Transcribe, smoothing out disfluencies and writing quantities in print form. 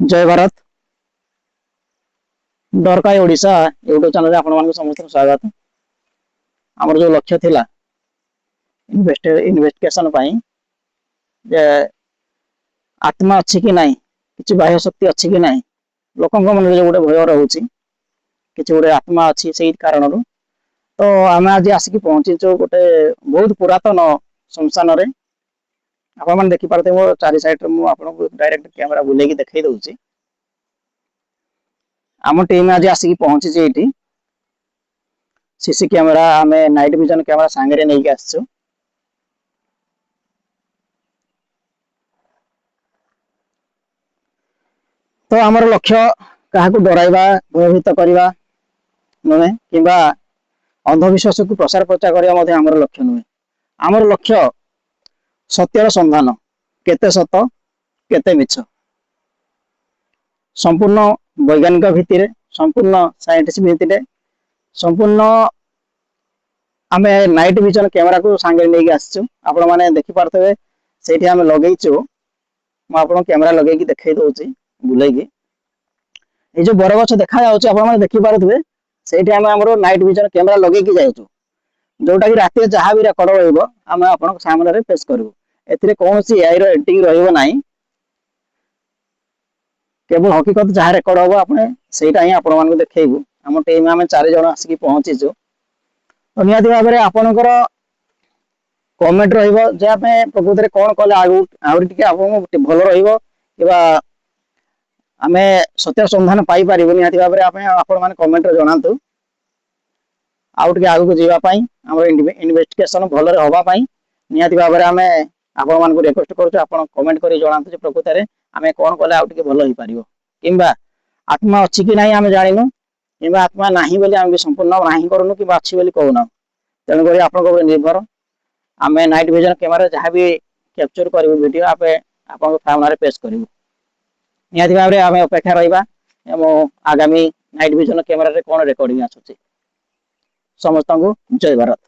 जय Bharat डरकाई Odisha YouTube channel आपण समस्त स्वागत। आमर जो लक्ष्य थिला इन्वेस्टिगेशन जे आत्मा अच्छी कि नहीं किसी बाह्य शक्ति अच्छी कि नहीं लोक मन जो गोटे भय रोचे किसी गोटे आत्मा अच्छी से कारण तो आम आज आसिक पहुंचीचु गोटे बहुत पुरातन श्मशान आप देखिपे मो चारि साइड आपको डायरेक्ट कैमेरा बुले देखई दूसरी आम टीम आज आसिक पहुंची ये सीसी कैमेरा आम नाइट विजन कैमेरा सांगे नहीं आसचु। तो आमर लक्ष्य क्या डरवा भयभीत करवा नुहे कि अंधविश्वास को प्रसार प्रचार करवा आमर लक्ष्य नुहे। आमर लक्ष्य सत्यर संधान केते सत केते मिछ संपूर्ण वैज्ञानिक भित्ति संपूर्ण साइंटिस्ट भित्ति संपूर्ण आम नाइट विजन कैमेरा को सांगे नहीं आसचु। आपण मैंने देखिपे से आम लगेचु मुझे कैमेरा लगे देखई दूसरी बुले ये जो बरगछ देखा मैंने देखिपे से नाइट विजन कैमेरा लगे जाऊँ जोटा कि रात जहाँ भी रेकर्ड रहा आप सामने पेश करूँ कौन सी एआई एडिटिंग रहा केवल हकीकत जहाँ रेकर्ड हम आपने सेटा ही आपण देखू। आम टीम आम 4 जन आसिक पहुंचीचु तो निहत भाव में आपणकर कमेंट प्रकृति कौन कले आगे भल रमें सत्य संधान पाई पार निहत भाव में आपण कमेंट जनातु आउ टे आगे जावाई आम इन्वेस्टिगेशन भल हाँपाई निहत भाव में आम आपण रिक्वेस्ट करूँ कमेंट कर जनातु प्रकृत में आम कौन कले आउ टे भल हो पार कि आत्मा अच्छी कि नहीं आम जानू कि आत्मा नहीं बोली आम संपूर्ण नहीं करूँ कि अच्छी बोली कहूना तेणुक आप निर्भर आम नाइट विजन कैमेरा जहाँ भी कैप्चर करूँ वीडियो आप सामने पेश करूँ निहत भाव में आम अपेक्षा रहा आगामी नाइट विजन कैमेरा कौन रेकर्डिंग आसूँ। समस्त को जय भारत।